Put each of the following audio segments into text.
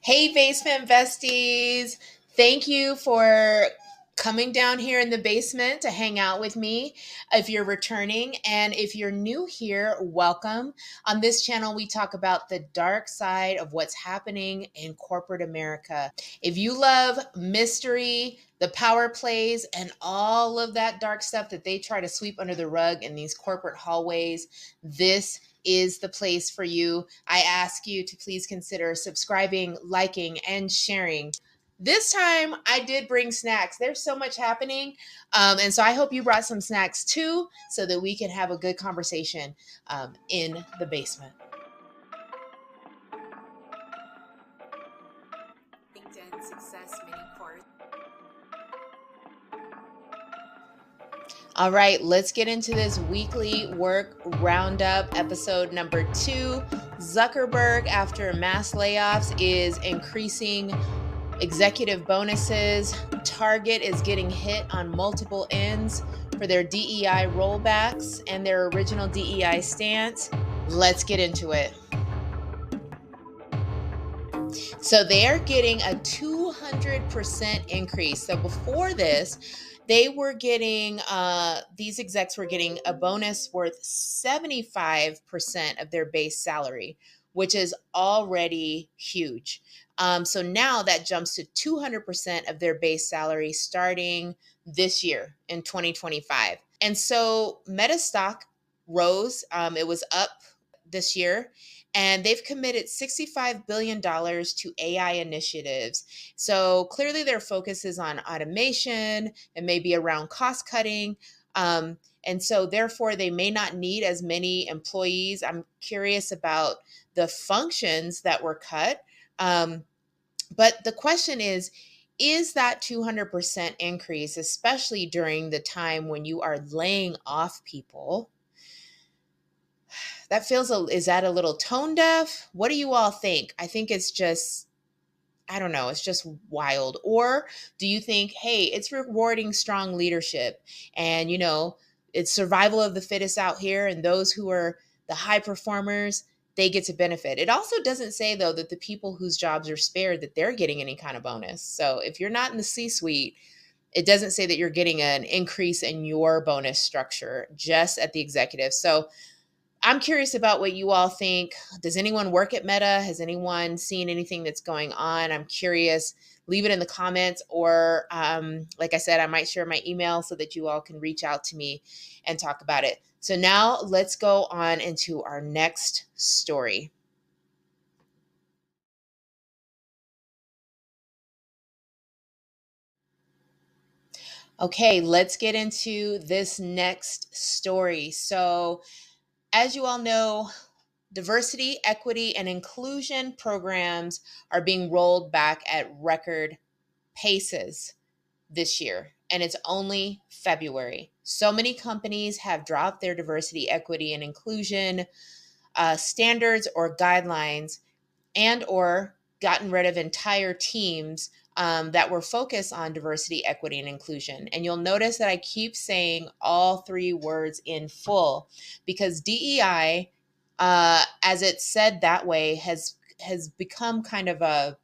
Hey, basement besties. Thank you for coming down here in the basement to hang out with me if you're returning. And if you're new here, welcome. On this channel, we talk about the dark side of what's happening in corporate America. If you love mystery, the power plays, and all of that dark stuff that they try to sweep under the rug in these corporate hallways, this is the place for you. I ask you to please consider subscribing, liking, and sharing. This time I did bring snacks. There's so much happening. And so I hope you brought some snacks too so that we can have a good conversation in the basement. LinkedIn Success Mini Course. All right, let's get into this weekly work roundup, episode number 2. Zuckerberg, after mass layoffs, is increasing executive bonuses. Target is getting hit on multiple ends for their DEI rollbacks and their original DEI stance. Let's get into it. So they're getting a 200% increase. So before this, they were getting, these execs were getting a bonus worth 75% of their base salary, which is already huge. So now that jumps to 200% of their base salary starting this year in 2025. And so Meta stock rose. It was up this year, and they've committed $65 billion to AI initiatives. So clearly their focus is on automation and maybe around cost cutting. And so therefore they may not need as many employees. I'm curious about the functions that were cut. But the question is that 200% increase, especially during the time when you are laying off people, that feels is that a little tone deaf? What do you all think? I think it's just, I don't know, it's just wild. Or do you think, hey, it's rewarding strong leadership and it's survival of the fittest out here, and those who are the high performers, they get to benefit. It also doesn't say though that the people whose jobs are spared, that they're getting any kind of bonus. So if you're not in the C-suite, it doesn't say that you're getting an increase in your bonus structure, just at the executive. So I'm curious about what you all think. Does anyone work at Meta? Has anyone seen anything that's going on? I'm curious. Leave it in the comments, or like I said, I might share my email so that you all can reach out to me and talk about it. So now let's go on into our next story. Okay, let's get into this next story. So, as you all know, diversity, equity, and inclusion programs are being rolled back at record paces this year, and it's only February. So many companies have dropped their diversity, equity, and inclusion standards or guidelines, and or gotten rid of entire teams that were focused on diversity, equity, and inclusion. And you'll notice that I keep saying all three words in full, because DEI, as it's said that way, has become kind of a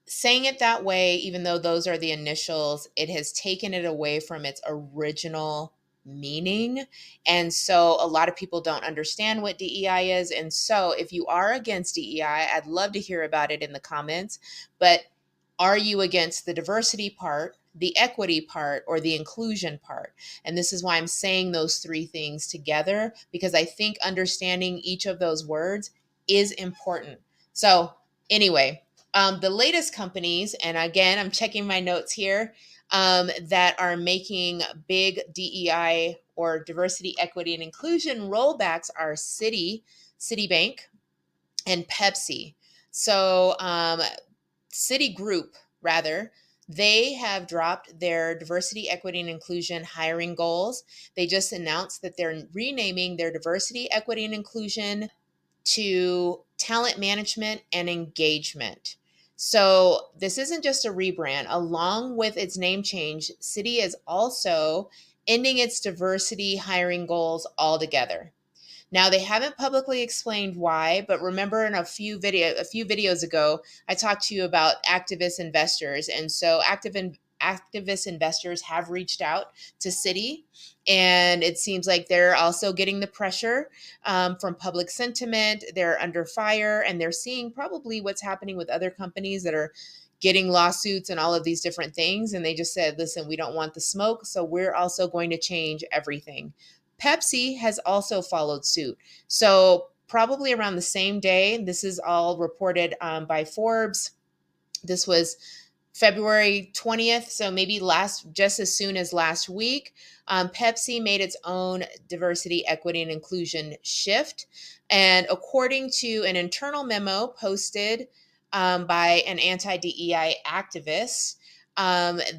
saying it that way, even though those are the initials, it has taken it away from its original meaning. And so a lot of people don't understand what DEI is. And so if you are against DEI, I'd love to hear about it in the comments. But are you against the diversity part, the equity part, or the inclusion part? And this is why I'm saying those three things together, because I think understanding each of those words is important. So anyway, the latest companies, and again, I'm checking my notes here, that are making big DEI or diversity, equity, and inclusion rollbacks are Citibank, and Pepsi. So Citigroup, rather, they have dropped their diversity, equity, and inclusion hiring goals. They just announced that they're renaming their diversity, equity, and inclusion to talent management and engagement. So this isn't just a rebrand. Along with its name change, Citi is also ending its diversity hiring goals altogether. Now they haven't publicly explained why, but remember in a few videos ago, I talked to you about activist investors, and so activist investors have reached out to Citi, and it seems like they're also getting the pressure from public sentiment. They're under fire, and they're seeing probably what's happening with other companies that are getting lawsuits and all of these different things. And they just said, listen, we don't want the smoke, so we're also going to change everything. Pepsi has also followed suit. So, probably around the same day, this is all reported by Forbes. This was February 20th, so maybe just as soon as last week, Pepsi made its own diversity, equity, and inclusion shift. And according to an internal memo posted by an anti DEI activist,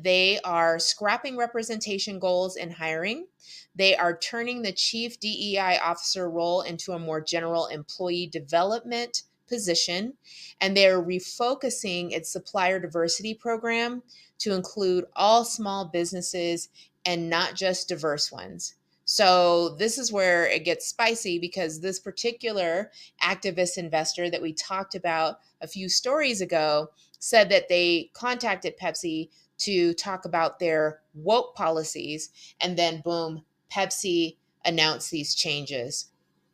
they are scrapping representation goals in hiring. They are turning the chief DEI officer role into a more general employee development position, and they're refocusing its supplier diversity program to include all small businesses and not just diverse ones. So, this is where it gets spicy because this particular activist investor that we talked about a few stories ago said that they contacted Pepsi to talk about their woke policies, and then boom, Pepsi announced these changes.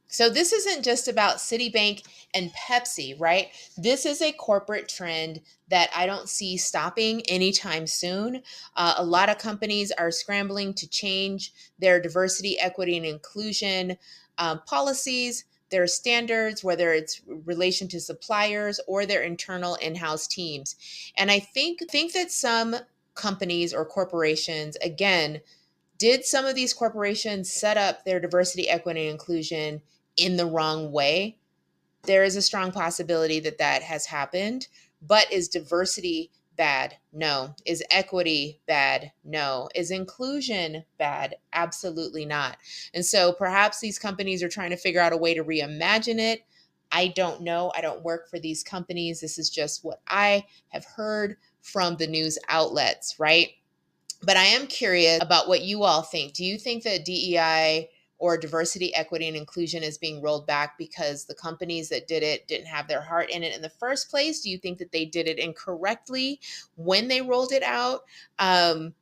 So this isn't just about Citibank and Pepsi, right? This is a corporate trend that I don't see stopping anytime soon. A lot of companies are scrambling to change their diversity, equity, and inclusion policies, their standards, whether it's relation to suppliers or their internal in-house teams. And I think that some companies or corporations, again, did some of these corporations set up their diversity, equity, and inclusion in the wrong way? There is a strong possibility that that has happened. But is diversity bad? No. Is equity bad? No. Is inclusion bad? Absolutely not. And so perhaps these companies are trying to figure out a way to reimagine it. I don't know. I don't work for these companies. This is just what I have heard from the news outlets, right? But I am curious about what you all think. Do you think that DEI or diversity, equity, and inclusion is being rolled back because the companies that did it didn't have their heart in it in the first place? Do you think that they did it incorrectly when they rolled it out? Um,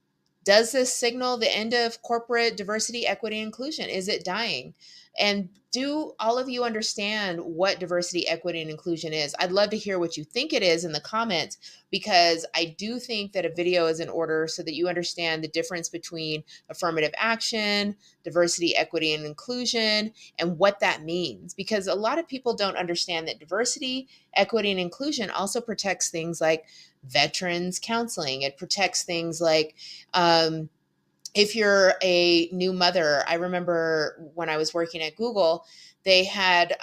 does this signal the end of corporate diversity, equity, and inclusion? Is it dying? And do all of you understand what diversity, equity, and inclusion is? I'd love to hear what you think it is in the comments, because I do think that a video is in order so that you understand the difference between affirmative action, diversity, equity, and inclusion, and what that means. Because a lot of people don't understand that diversity, equity, and inclusion also protects things like veterans counseling. It protects things like um, if you're a new mother. I remember when I was working at Google, they had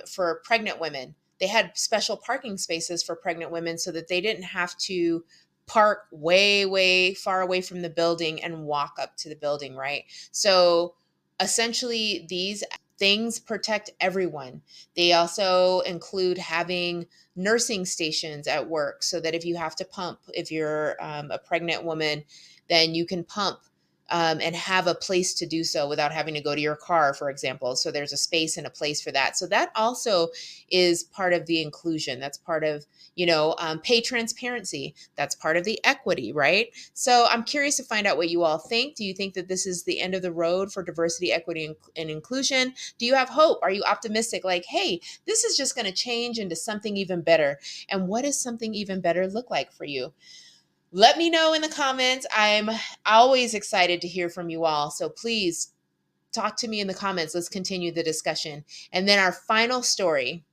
for pregnant women, they had special parking spaces for pregnant women so that they didn't have to park way, way far away from the building and walk up to the building, right? So essentially, these things protect everyone. They also include having nursing stations at work so that if you have to pump, if you're a pregnant woman, then you can pump and have a place to do so without having to go to your car, for example. So there's a space and a place for that. So that also is part of the inclusion. That's part of, pay transparency. That's part of the equity, right? So I'm curious to find out what you all think. Do you think that this is the end of the road for diversity, equity, and inclusion? Do you have hope? Are you optimistic? Like, hey, this is just going to change into something even better. And what does something even better look like for you? Let me know in the comments. I'm always excited to hear from you all. So please talk to me in the comments. Let's continue the discussion. And then our final story.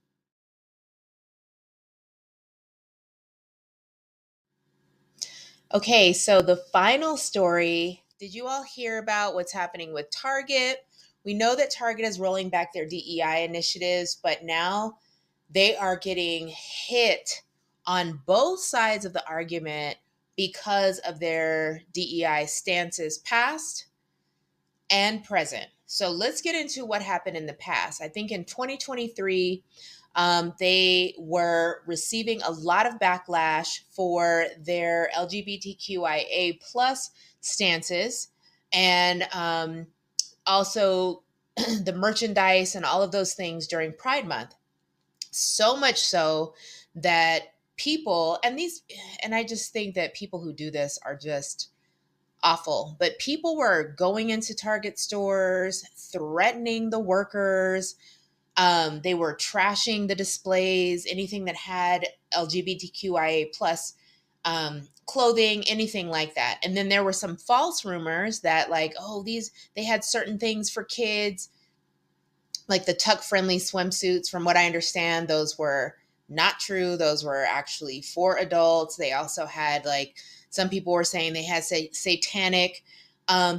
Okay, so the final story. Did you all hear about what's happening with Target? We know that Target is rolling back their DEI initiatives, but now they are getting hit on both sides of the argument because of their DEI stances past and present. So let's get into what happened in the past. I think in 2023, they were receiving a lot of backlash for their LGBTQIA plus stances, and also the merchandise and all of those things during Pride Month. So much so that people, and I just think that people who do this are just awful, but people were going into Target stores, threatening the workers. They were trashing the displays, anything that had LGBTQIA plus clothing, anything like that. And then there were some false rumors that like, oh, they had certain things for kids, like the tuck friendly swimsuits. From what I understand, those were not true. Those were actually for adults. They also had like, some people were saying they had satanic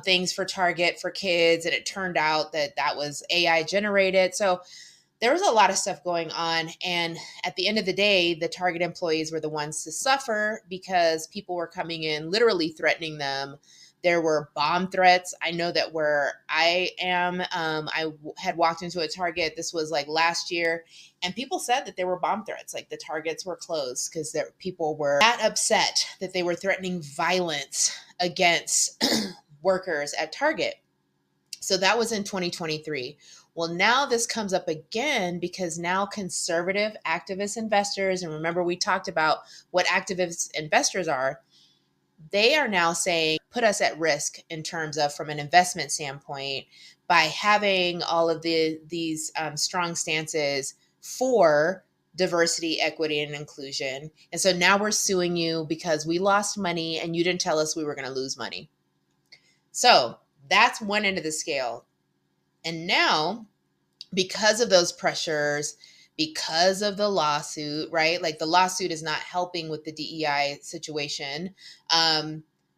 things for Target for kids. And it turned out that that was AI generated. So there was a lot of stuff going on. And at the end of the day, the Target employees were the ones to suffer because people were coming in, literally threatening them. There were bomb threats. I know that where I am, had walked into a Target. This was like last year. And people said that there were bomb threats. Like the Targets were closed because people were that upset that they were threatening violence against workers at Target. So that was in 2023. Well, now this comes up again because now conservative activist investors, and remember we talked about what activist investors are, they are now saying put us at risk in terms of from an investment standpoint by having all of these strong stances for diversity, equity, and inclusion. And so now we're suing you because we lost money and you didn't tell us we were going to lose money. So that's one end of the scale. And now, because of those pressures, because of the lawsuit, right? Like the lawsuit is not helping with the DEI situation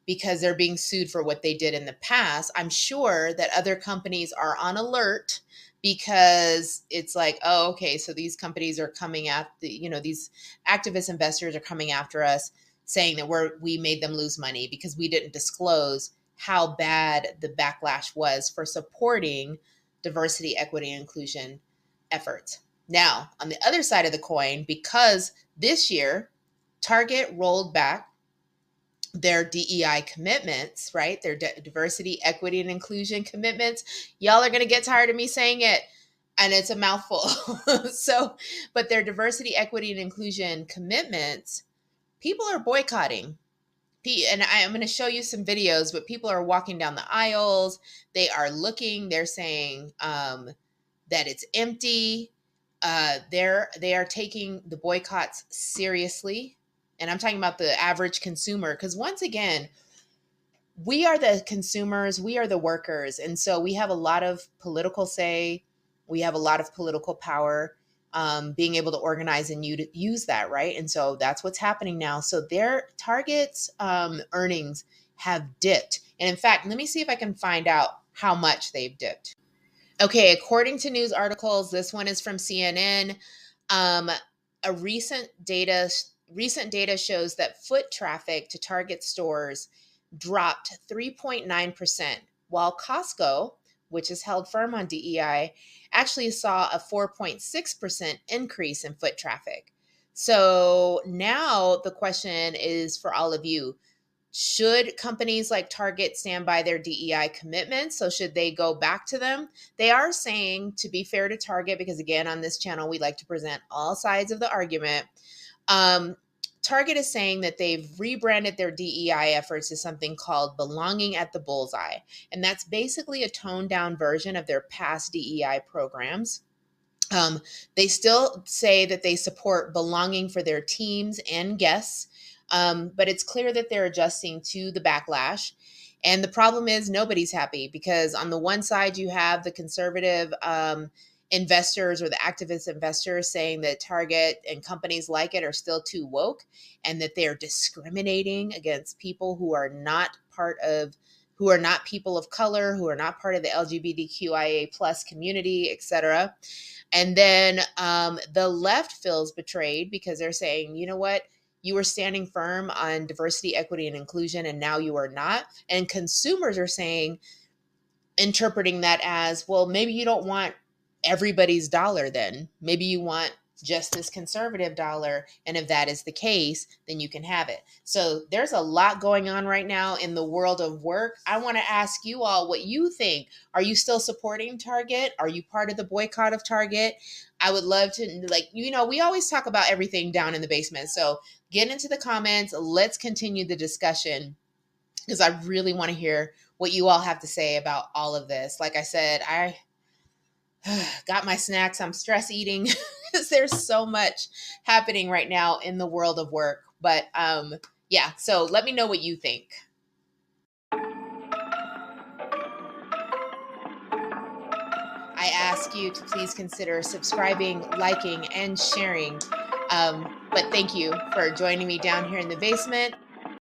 because they're being sued for what they did in the past. I'm sure that other companies are on alert because it's like, oh, okay, so these companies are coming after, these activist investors are coming after us saying that we made them lose money because we didn't disclose how bad the backlash was for supporting diversity, equity, and inclusion efforts. Now, on the other side of the coin, because this year Target rolled back their DEI commitments, right? Their diversity, equity, and inclusion commitments. Y'all are going to get tired of me saying it, and it's a mouthful. But their diversity, equity, and inclusion commitments, people are boycotting. And I'm going to show you some videos, but people are walking down the aisles. They are looking, they're saying that it's empty. They are taking the boycotts seriously. And I'm talking about the average consumer, because once again, we are the consumers, we are the workers. And so we have a lot of political say, we have a lot of political power. Being able to organize and use that, right? And so that's what's happening now. So their Target's earnings have dipped. And in fact, let me see if I can find out how much they've dipped. Okay, according to news articles, this one is from CNN. A recent data shows that foot traffic to Target stores dropped 3.9%, while Costco, which is held firm on DEI, actually saw a 4.6% increase in foot traffic. So now the question is for all of you. Should companies like Target stand by their DEI commitments? So should they go back to them? They are saying, to be fair to Target, because again, on this channel, we like to present all sides of the argument. Target is saying that they've rebranded their DEI efforts to something called Belonging at the Bullseye. And that's basically a toned down version of their past DEI programs. They still say that they support belonging for their teams and guests, but it's clear that they're adjusting to the backlash. And the problem is nobody's happy because on the one side, you have the conservative investors or the activist investors saying that Target and companies like it are still too woke and that they're discriminating against people who are not people of color, who are not part of the LGBTQIA plus community, etc. And then the left feels betrayed because they're saying, you know what? You were standing firm on diversity, equity, and inclusion, and now you are not. And consumers are saying, interpreting that as, well, maybe you don't want everybody's dollar then. Maybe you want just this conservative dollar. And if that is the case, then you can have it. So there's a lot going on right now in the world of work. I want to ask you all what you think. Are you still supporting Target? Are you part of the boycott of Target? I would love to, like, we always talk about everything down in the basement. So get into the comments. Let's continue the discussion because I really want to hear what you all have to say about all of this. Like I said, I got my snacks. I'm stress eating because there's so much happening right now in the world of work. But yeah, so let me know what you think. I ask you to please consider subscribing, liking, and sharing. But thank you for joining me down here in the basement.